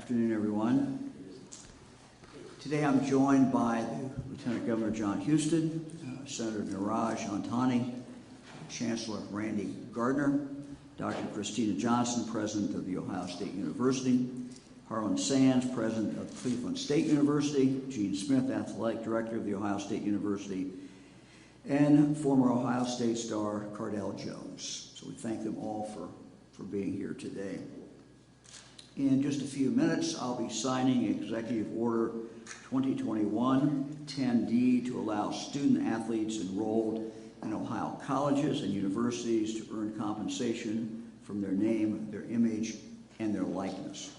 Afternoon, everyone. Today I'm joined by the Lieutenant Governor John Husted, Senator Niraj Antani, Chancellor Randy Gardner, Dr. Christina Johnson, President of The Ohio State University, Harlan Sands, President of Cleveland State University, Gene Smith, Athletic Director of The Ohio State University, and former Ohio State star Cardell Jones. So we thank them all for being here today. In just a few minutes, I'll be signing Executive Order 2021-10D to allow student athletes enrolled in Ohio colleges and universities to earn compensation from their name, their image, and their likeness.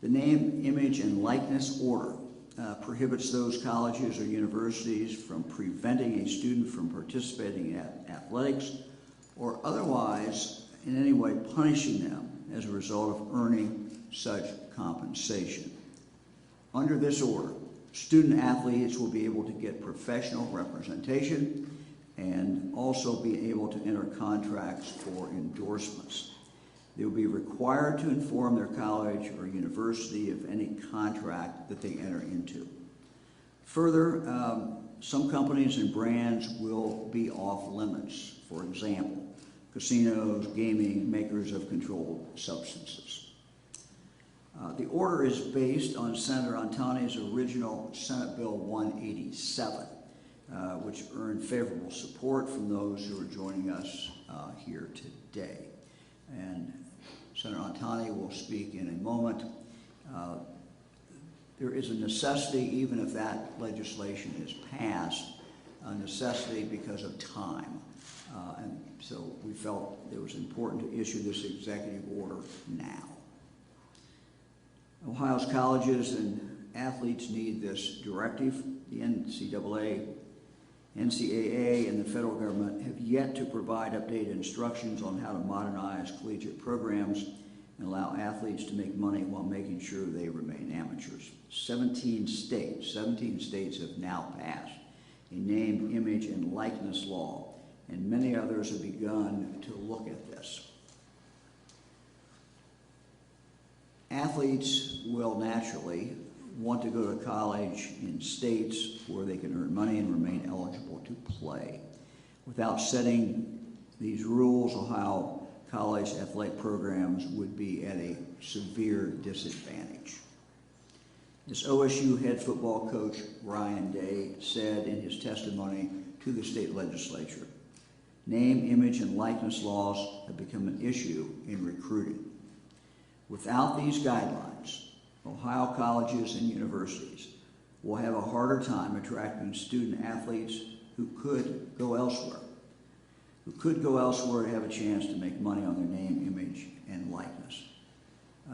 The name, image, and likeness order prohibits those colleges or universities from preventing a student from participating in athletics or otherwise in any way punishing them as a result of earning such compensation. Under this order, student athletes will be able to get professional representation and also be able to enter contracts for endorsements. They will be required to inform their college or university of any contract that they enter into. Further, some companies and brands will be off limits. For example, casinos, gaming, makers of controlled substances. The order is based on Senator Antani's original Senate Bill 187, which earned favorable support from those who are joining us here today. And Senator Antani will speak in a moment. There is a necessity, even if that legislation is passed, a necessity because of time. And so we felt it was important to issue this executive order now. Ohio's colleges and athletes need this directive. The NCAA, and the federal government have yet to provide updated instructions on how to modernize collegiate programs and allow athletes to make money while making sure they remain amateurs. 17 states have now passed a name, image, and likeness law, and many others have begun to look at this. Athletes will naturally want to go to college in states where they can earn money and remain eligible to play. Without setting these rules, Ohio college athletic programs would be at a severe disadvantage. As OSU head football coach Ryan Day said in his testimony to the state legislature, name, image, and likeness laws have become an issue in recruiting. Without these guidelines, Ohio colleges and universities will have a harder time attracting student athletes who could go elsewhere, to have a chance to make money on their name, image, and likeness.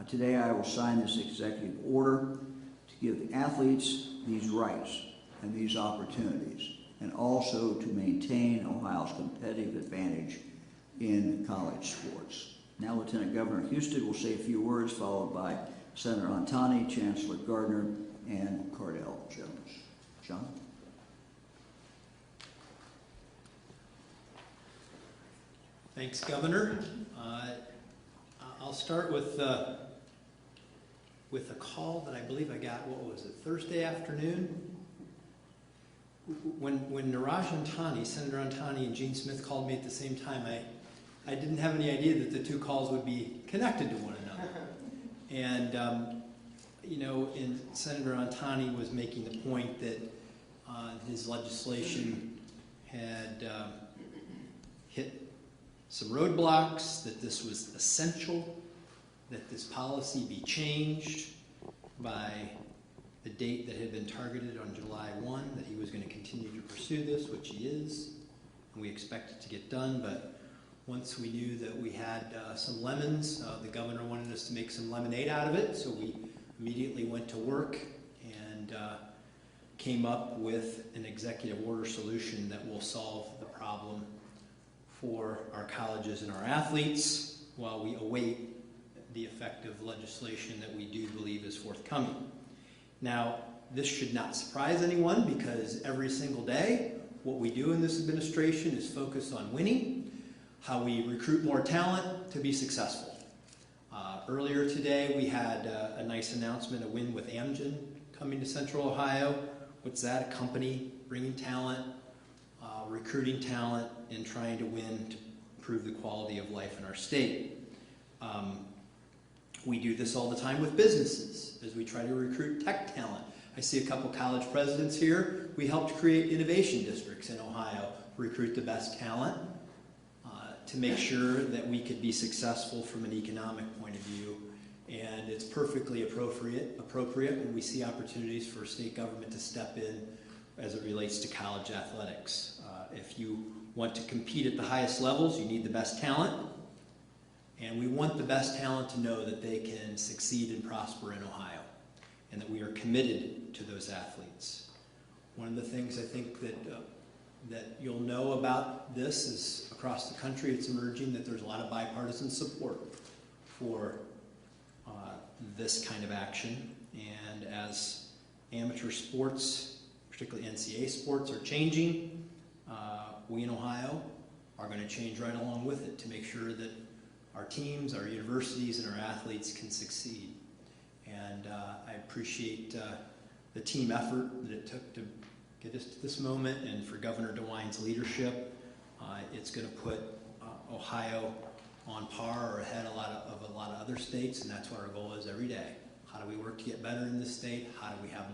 Today I will sign this executive order to give the athletes these rights and these opportunities, and also to maintain Ohio's competitive advantage in college sports. Now Lieutenant Governor Husted will say a few words, followed by Senator Antani, Chancellor Gardner, and Cardell Jones. John? Thanks, Governor. I'll start with a call that I believe I got, what was it, Thursday afternoon? When Niraj Antani, Senator Antani, and Gene Smith called me at the same time, I didn't have any idea that the two calls would be connected to one another. And, and Senator Antani was making the point that his legislation had hit some roadblocks, that this was essential, that this policy be changed by the date that had been targeted on July 1, that he was going to continue to pursue this, which he is, and we expect it to get done. But once we knew that we had some lemons, the governor wanted us to make some lemonade out of it, so we immediately went to work and came up with an executive order solution that will solve the problem for our colleges and our athletes while we await the effective legislation that we do believe is forthcoming. Now, this should not surprise anyone, because every single day what we do in this administration is focus on winning, how we recruit more talent to be successful. Earlier today, we had a nice announcement, a win with Amgen coming to Central Ohio. What's that? A company bringing talent, recruiting talent, and trying to win to improve the quality of life in our state. We do this all the time with businesses as we try to recruit tech talent. I see a couple college presidents here. We helped create innovation districts in Ohio, recruit the best talent to make sure that we could be successful from an economic point of view. And it's perfectly appropriate when we see opportunities for state government to step in as it relates to college athletics. If you want to compete at the highest levels, you need the best talent. And we want the best talent to know that they can succeed and prosper in Ohio, and that we are committed to those athletes. One of the things I think that you'll know about this is across the country it's emerging that there's a lot of bipartisan support for this kind of action. And as amateur sports, particularly NCAA sports, are changing, we in Ohio are going to change right along with it to make sure that our teams, our universities, and our athletes can succeed. And I appreciate the team effort that it took to get us to this moment, and for Governor DeWine's leadership. It's going to put Ohio on par or ahead of a lot of other states, and that's what our goal is every day. How do we work to get better in this state? How do we have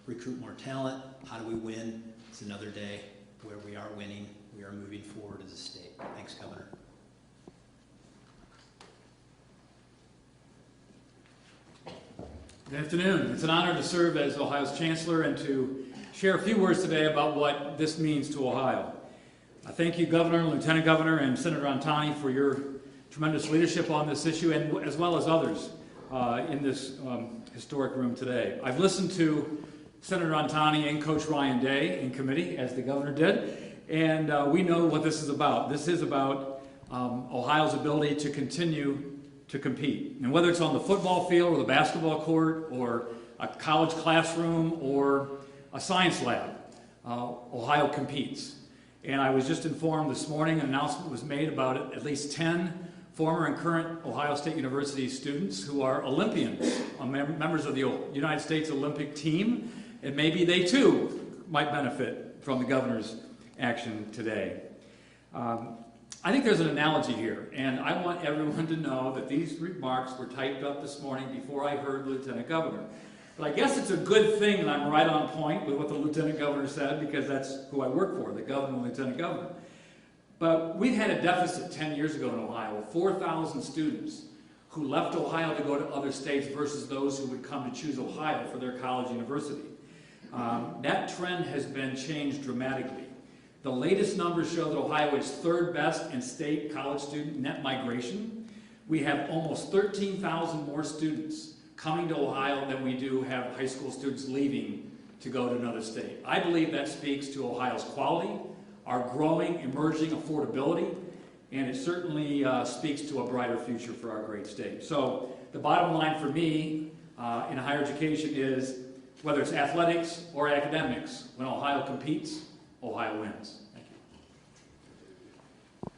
recruit more talent? How do we win? It's another day where we are winning. We are moving forward as a state. Thanks, Governor. Good afternoon. It's an honor to serve as Ohio's Chancellor and to share a few words today about what this means to Ohio. I thank you, Governor, Lieutenant Governor, and Senator Antoni for your tremendous leadership on this issue, and as well as others in this historic room today. I've listened to Senator Antoni and Coach Ryan Day in committee, as the Governor did, and we know what this is about. This is about Ohio's ability to continue to compete. And whether it's on the football field or the basketball court or a college classroom or a science lab, Ohio competes. And I was just informed this morning an announcement was made about at least 10 former and current Ohio State University students who are Olympians, members of the United States Olympic team, and maybe they too might benefit from the Governor's action today. I think there's an analogy here, and I want everyone to know that these remarks were typed up this morning before I heard Lieutenant Governor. But I guess it's a good thing that I'm right on point with what the Lieutenant Governor said, because that's who I work for, the Governor and Lieutenant Governor. But we had a deficit 10 years ago in Ohio of 4,000 students who left Ohio to go to other states versus those who would come to choose Ohio for their college university. That trend has been changed dramatically. The latest numbers show that Ohio is third best in state college student net migration. We have almost 13,000 more students coming to Ohio than we do have high school students leaving to go to another state. I believe that speaks to Ohio's quality, our growing, emerging affordability, and it certainly speaks to a brighter future for our great state. So the bottom line for me in higher education is, whether it's athletics or academics, when Ohio competes, Ohio wins. Thank you.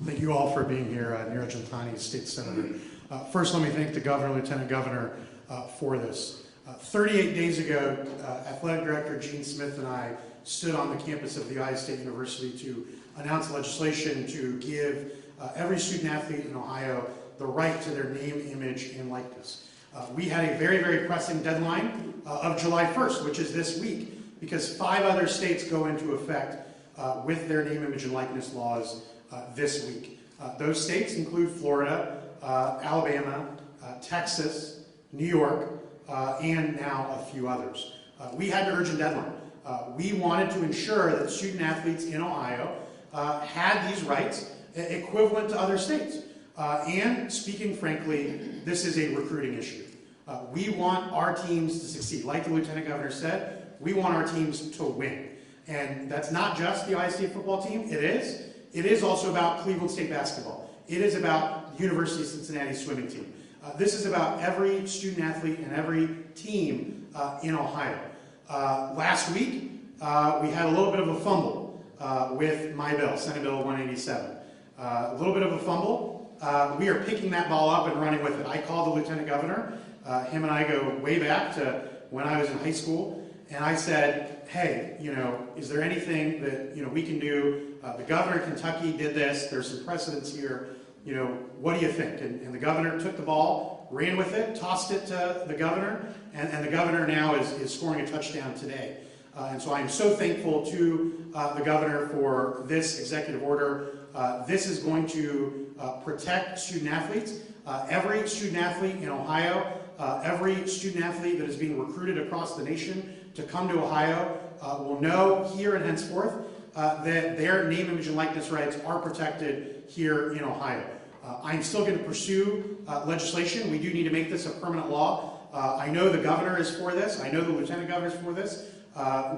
Thank you all for being here. Neeraj Antoni, State Senator. First, let me thank the Governor, Lieutenant Governor for this. 38 days ago, Athletic Director Gene Smith and I stood on the campus of The Ohio State University to announce legislation to give every student athlete in Ohio the right to their name, image, and likeness. We had a very, very pressing deadline of July 1st, which is this week, because 5 other states go into effect with their name, image, and likeness laws this week. Those states include Florida, Alabama, Texas, New York, and now a few others. We had an urgent deadline. We wanted to ensure that student athletes in Ohio had these rights equivalent to other states. And speaking frankly, this is a recruiting issue. We want our teams to succeed. Like the Lieutenant Governor said, we want our teams to win. And that's not just the Ohio State football team. It is. It is also about Cleveland State basketball. It is about the University of Cincinnati swimming team. This is about every student athlete and every team in Ohio. Last week, we had a little bit of a fumble with my bill, Senate Bill 187. A little bit of a fumble. we are picking that ball up and running with it. I called the Lieutenant Governor. Him and I go way back to when I was in high school, and I said, hey, is there anything that, we can do? The governor of Kentucky did this. There's some precedents here. What do you think? And the governor took the ball, ran with it, tossed it to the governor, and the governor now is scoring a touchdown today. And so I'm so thankful to the governor for this executive order. This is going to protect student athletes. Every student athlete in Ohio, every student athlete that is being recruited across the nation to come to Ohio will know here and henceforth that their name, image, and likeness rights are protected here in Ohio. I'm still going to pursue legislation. We do need to make this a permanent law. I know the governor is for this. I know the lieutenant governor is for this.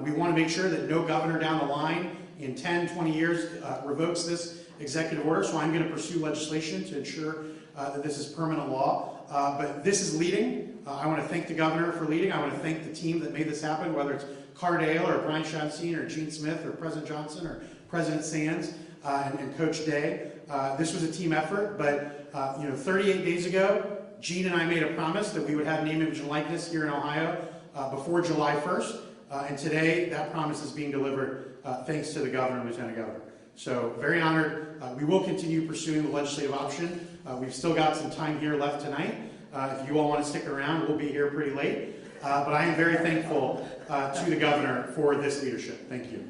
We want to make sure that no governor down the line in 10, 20 years revokes this executive order. So I'm going to pursue legislation to ensure that this is permanent law. But this is leading. I want to thank the governor for leading. I want to thank the team that made this happen, whether it's Cardale or Brian Shadstein or Gene Smith or President Johnson or President Sands and Coach Day. This was a team effort, but 38 days ago, Gene and I made a promise that we would have name, image, and likeness here in Ohio before July 1st. And today, that promise is being delivered thanks to the governor and lieutenant governor. So very honored. We will continue pursuing the legislative option. We've still got some time here left tonight. If you all want to stick around, we'll be here pretty late. But I am very thankful to the governor for this leadership. Thank you.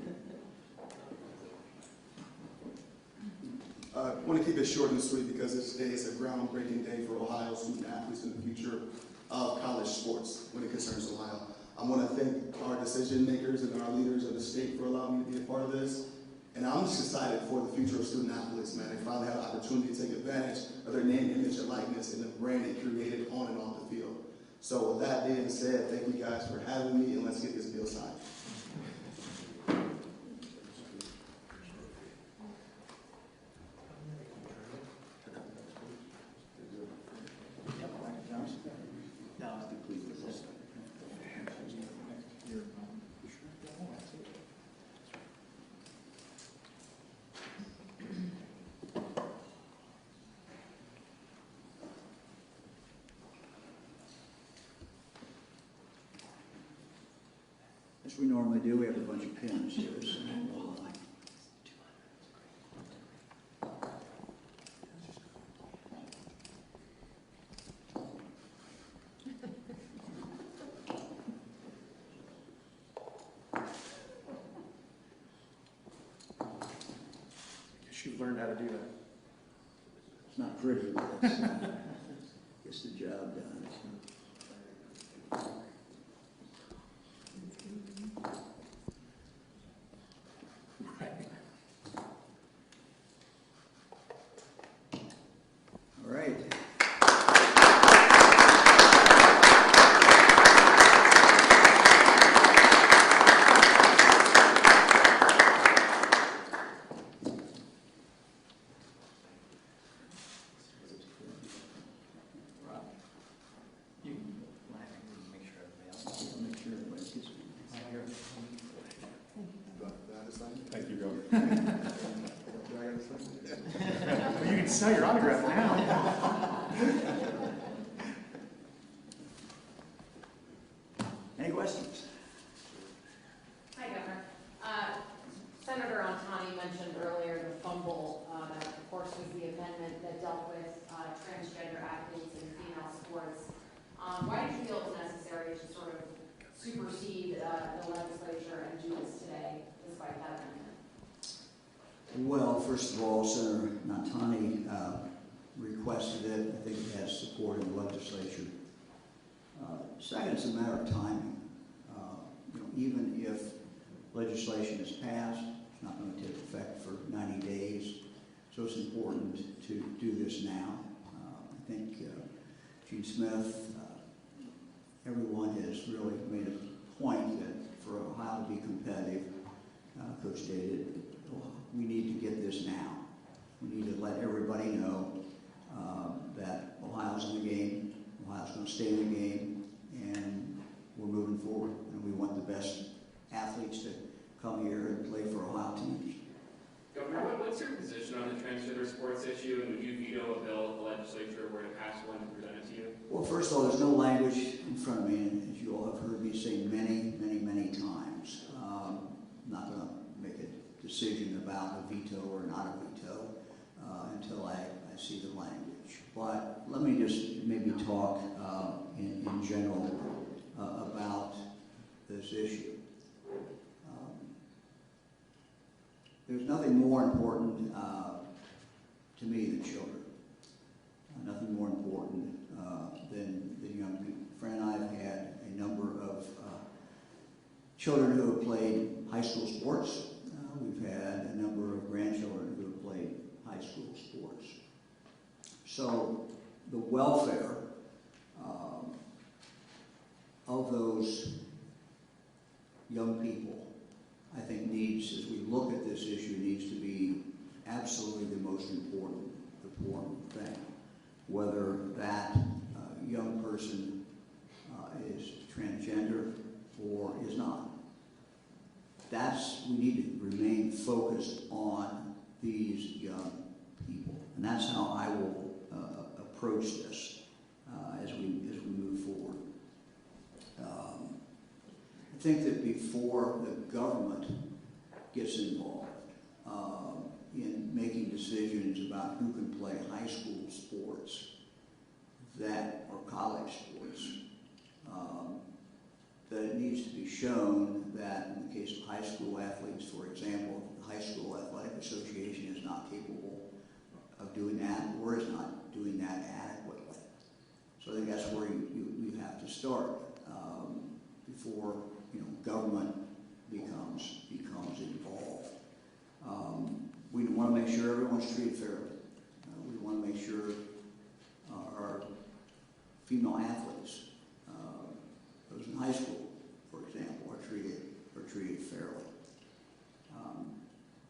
I want to keep it short and sweet because this day is a groundbreaking day for Ohio student athletes and the future of college sports when it concerns Ohio. I want to thank our decision makers and our leaders of the state for allowing me to be a part of this. And I'm just excited for the future of student athletes, man. They finally have the opportunity to take advantage of their name, image, and likeness and the brand they created on and off the field. So with that being said, thank you guys for having me, and let's get this bill signed. As we normally do, we have a bunch of pins here. So You've learned how to do that. it's not pretty, but it's, gets the job done. So. All right. Thank you, Governor. Well, you can sell your autograph now. Any questions? Hi, Governor. Senator Antoni mentioned earlier the fumble that, of course, was the amendment that dealt with transgender athletes in female sports. Why did you feel it was necessary to sort of supersede the legislature and do this today, despite that amendment? Well, first of all, Senator Antoni requested it. I think it has support in the legislature. Second, it's a matter of timing. Even if legislation is passed, it's not going to take effect for 90 days. So it's important to do this now. I think Gene Smith, everyone has really made a point that for Ohio to be competitive, Coach Day, we need to get this now. We need to let everybody know that Ohio's in the game, Ohio's going to stay in the game, and we're moving forward. And we want the best athletes to come here and play for Ohio teams. Governor, what's your position on the transgender sports issue, and would you veto a bill first of all, there's no language in front of me, and as you all have heard me say many times. I'm not going to make a decision about a veto or not a veto until I see the language. But let me just maybe talk in general about this issue. There's nothing more important to me than children. Nothing more important than young people. Fran and I have had a number of children who have played high school sports. We've had a number of grandchildren who have played high school sports. So the welfare of those young people, I think needs, as we look at this issue, needs to be absolutely the most important thing. Whether that young person is transgender or is not. We need to remain focused on these young people. And that's how I will approach this as we move forward. I think that before the government gets involved in making decisions about who can play high school sports or college sports, that it needs to be shown that in the case of high school athletes, for example, the High School Athletic Association is not capable of doing that or is not doing that adequately. So I think that's where you have to start before government becomes involved. We want to make sure everyone's treated fairly. We want to make sure our female athletes, those in high school, for example, are treated fairly.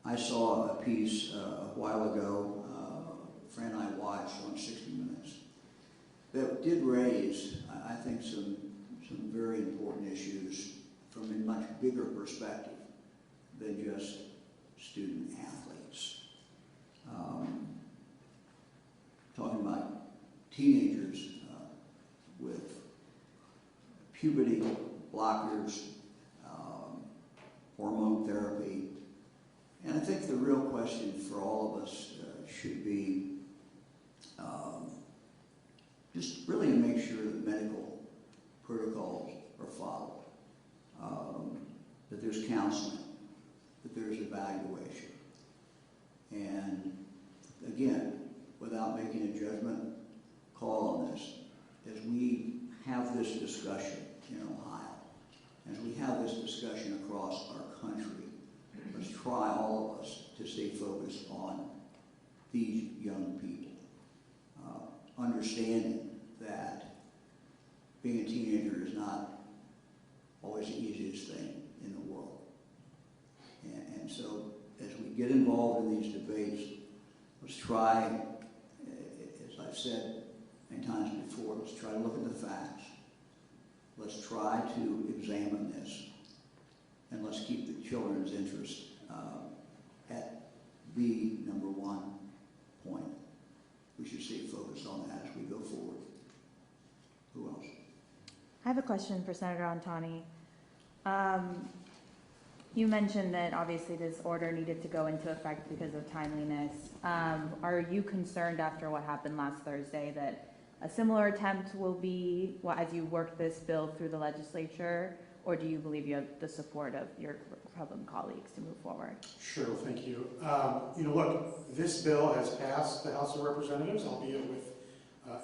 I saw a piece a while ago, Fran and I watched on 60 Minutes, that did raise, I think, some very important issues from a much bigger perspective than just student athletes. Talking about teenagers with puberty blockers, hormone therapy, and I think the real question for all of us should be just really to make sure that medical protocols are followed, that there's counseling, that there's evaluation. And again, without making a judgment call on this, as we have this discussion in Ohio, as we have this discussion across our country, let's try, all of us, to stay focused on these young people, understanding that being a teenager is not always the easiest thing in the world. And so as we get involved in these debates, let's try, as I've said many times before, let's try to look at the facts. Let's try to examine this. And let's keep the children's interest at the number one point. We should stay focused on that as we go forward. Who else? I have a question for Senator Antoni. You mentioned that obviously this order needed to go into effect because of timeliness. Are you concerned after what happened last Thursday that a similar attempt will be, as you work this bill through the legislature, or do you believe you have the support of your Republican colleagues to move forward? Sure, thank you. Look, this bill has passed the House of Representatives, albeit with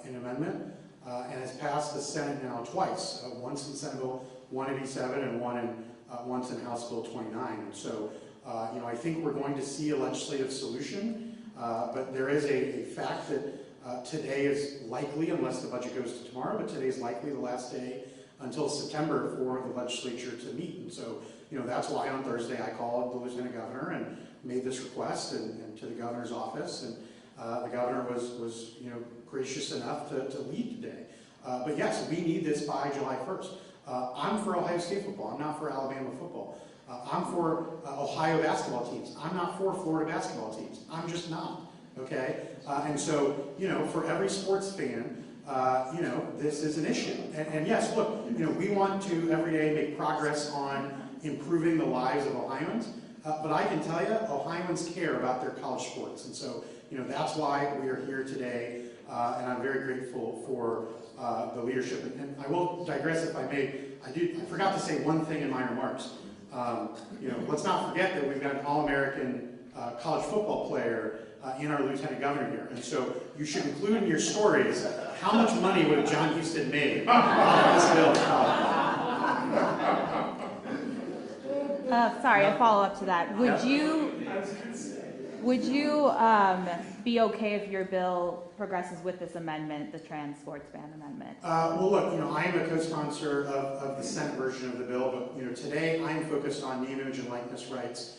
an amendment, and has passed the Senate now twice, once in Senate Bill 187 and once in House Bill 29. And so, I think we're going to see a legislative solution, but there is a fact that today is likely, unless the budget goes to tomorrow, but today is likely the last day until September for the legislature to meet. And so, that's why on Thursday I called the Lieutenant Governor and made this request and to the governor's office, and the governor was gracious enough to lead today. But yes, we need this by July 1st. I'm for Ohio State football. I'm not for Alabama football. I'm for Ohio basketball teams. I'm not for Florida basketball teams. I'm just not. Okay? And so, for every sports fan, this is an issue. And yes, look, we want to every day make progress on improving the lives of Ohioans, but I can tell you, Ohioans care about their college sports, and so that's why we are here today, and I'm very grateful for the leadership. And I will digress if I may. I forgot to say one thing in my remarks. Let's not forget that we've got an All-American college football player in our lieutenant governor here, and so you should include in your stories how much money would have John Houston made off this bill. Sorry, a follow-up to that. Would you be okay if your bill progresses with this amendment, the trans sports ban amendment? Well, look, I am a co-sponsor of the Senate version of the bill, but today I am focused on name, image, and likeness rights.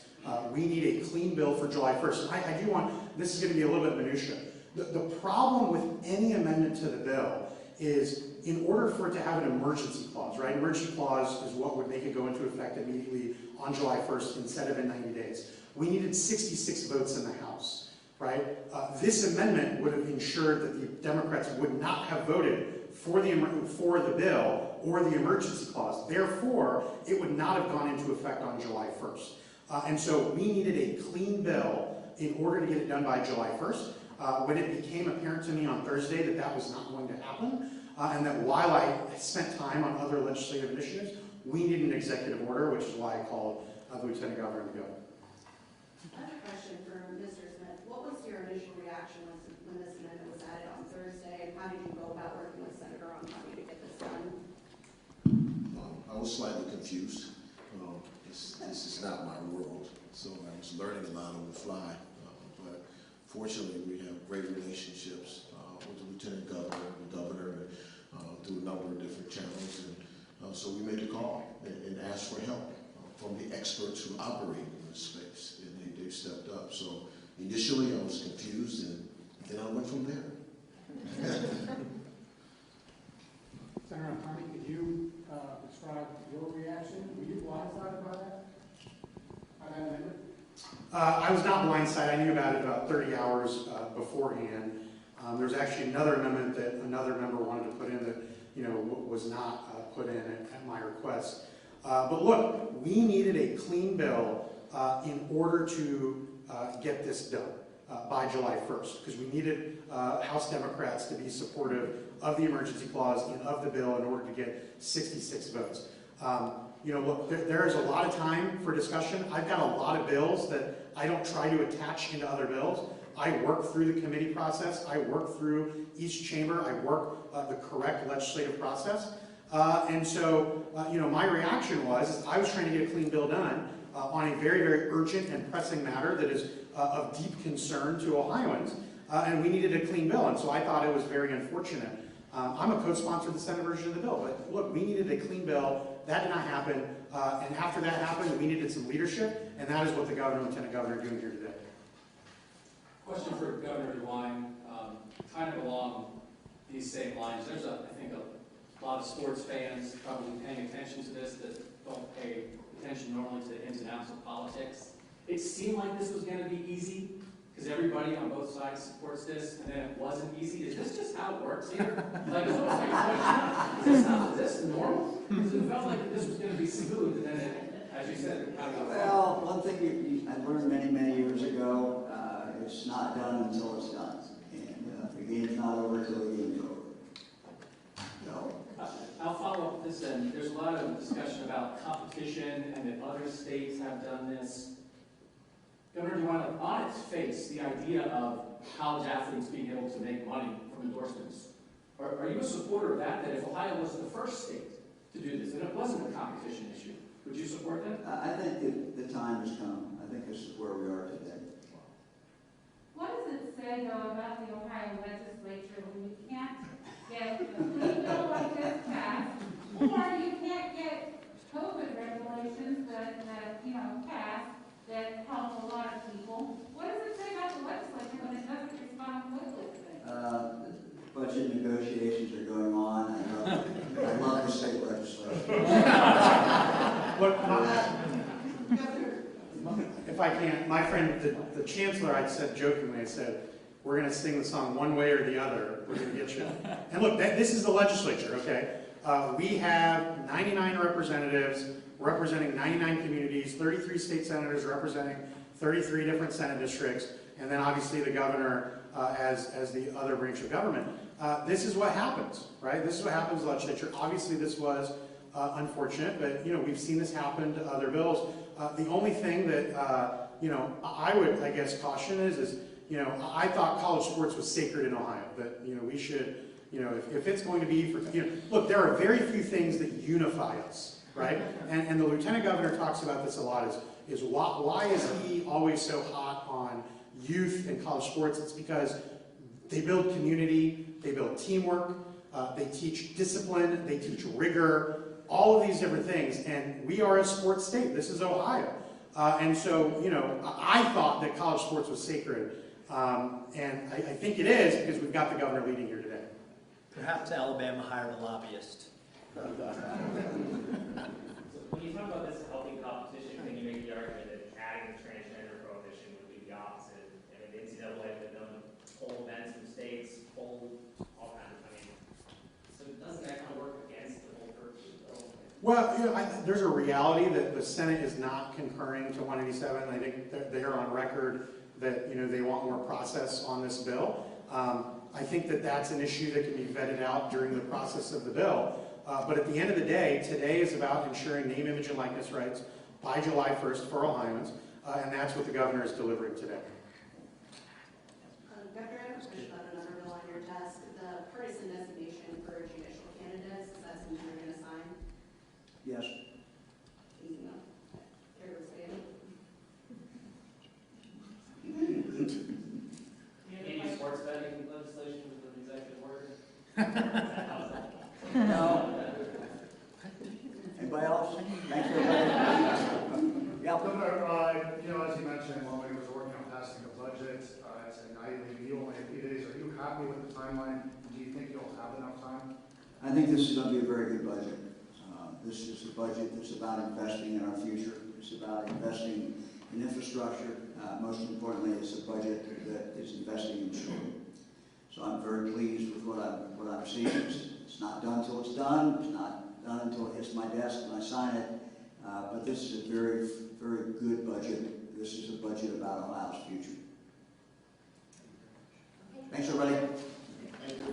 We need a clean bill for July 1st. I do want, this is going to be a little bit minutia. The problem with any amendment to the bill is in order for it to have an emergency clause, right? Emergency clause is what would make it go into effect immediately on July 1st instead of in 90 days. We needed 66 votes in the House, right? This amendment would have ensured that the Democrats would not have voted for the bill or the emergency clause. Therefore, it would not have gone into effect on July 1st. And so we needed a clean bill in order to get it done by July 1st. When it became apparent to me on Thursday that that was not going to happen, and that while I spent time on other legislative initiatives, we need an executive order, which is why I called the Lieutenant Governor to go. I have a question for Mr. Smith. What was your initial reaction when this amendment was added on Thursday, and how did you go about working with Senator Roncotti to get this done? I was slightly confused. This is not my world, so I was learning a lot on the fly. But fortunately, we have great relationships with the Lieutenant Governor, the Governor, through a number of different channels. And so we made a call and asked for help from the experts who operate in this space, and they stepped up. So initially, I was confused, and then I went from there. Senator Roncotti, could you describe your reaction? Were you blindsided by that? I was not blindsided. I knew about it about 30 hours beforehand. There was actually another amendment that another member wanted to put in that was not put in at my request. But look, we needed a clean bill in order to get this done by July 1st, because we needed House Democrats to be supportive of the emergency clause and of the bill in order to get 66 votes. Look, there is a lot of time for discussion. I've got a lot of bills that I don't try to attach into other bills. I work through the committee process. I work through each chamber. I work the correct legislative process. And so, my reaction was I was trying to get a clean bill done on a very, very urgent and pressing matter that is of deep concern to Ohioans. And we needed a clean bill. And so I thought it was very unfortunate. I'm a co-sponsor of the Senate version of the bill, but look, we needed a clean bill. That did not happen, and after that happened, we needed some leadership, and that is what the Governor and Lieutenant Governor are doing here today. Question for Governor DeWine, kind of along these same lines. There's, I think, a lot of sports fans probably paying attention to this that don't pay attention normally to the ins and outs of politics. It seemed like this was going to be easy, because everybody on both sides supports this, and then it wasn't easy. Is this just how it works here? Like, it's almost like a question, is this normal? Because it felt like this was going to be smooth, and then it, as you said, it kind of got Well, one thing I learned many, many years ago, it's not done until it's done. And the game's not over until the game's over. So, I'll follow up with this then. There's a lot of discussion about competition and that other states have done this. Governor DeWine, on its face, the idea of college athletes being able to make money from endorsements, are you a supporter of that if Ohio was the first state to do this and it wasn't a competition issue? Would you support that? I think the time has come. I think this is where we are today. What does it say, though, about the Ohio legislature when you can't get a clean bill like this passed, or you can't get COVID regulations that passed that help a lot of people? What does it say about the legislature when it doesn't respond quickly to things? Budget negotiations are going on. I love the state legislature. If I can, my friend, the chancellor, I said jokingly, I said, we're going to sing the song one way or the other. We're going to get you. And look, this is the legislature, okay? We have 99 representatives representing 99 communities, 33 state senators representing 33 different Senate districts, and then obviously the governor as the other branch of government. This is what happens, right? This is what happens in the legislature. Obviously this was unfortunate, but we've seen this happen to other bills. The only thing that I would, I guess, caution is I thought college sports was sacred in Ohio. That we should, if it's going to be for, look, there are very few things that unify us, right? And the lieutenant governor talks about this a lot. Is why is he always so hot on youth and college sports? It's because they build community, they build teamwork, they teach discipline, they teach rigor, all of these different things. And we are a sports state. This is Ohio. And so, I thought that college sports was sacred. And I think it is because we've got the governor leading here today. Perhaps Alabama hired a lobbyist. When you talk about this healthy competition, then you make the argument that adding the transgender prohibition would be the opposite. I mean, the NCAA have done whole events in states, whole all kinds of, so doesn't that kind of work against the whole purpose of the bill? Well, there's a reality that the Senate is not concurring to 187. I think they're on record that they want more process on this bill. I think that that's an issue that can be vetted out during the process of the bill. But at the end of the day, today is about ensuring name, image, and likeness rights by July 1st for Ohioans, and that's what the governor is delivering today. Governor, I have a question about another bill on your desk, the partisan designation for judicial candidates. Is that something you're going to sign? Yes. Easy enough. Care to expand? Any sports betting legislation with an executive order? No. Anybody else? Thanks, everybody. Yeah. Governor, as you mentioned, when we was working on passing a budget, it's a night review, only a few days. Are you happy with the timeline? Do you think you'll have enough time? I think this is going to be a very good budget. This is a budget that's about investing in our future. It's about investing in infrastructure. Most importantly, it's a budget that is investing in children. So I'm very pleased with what I'm seeing. It's not done until it's done. It's not done until it hits my desk and I sign it. But this is a very, very good budget. This is a budget about Ohio's future. Thanks, everybody.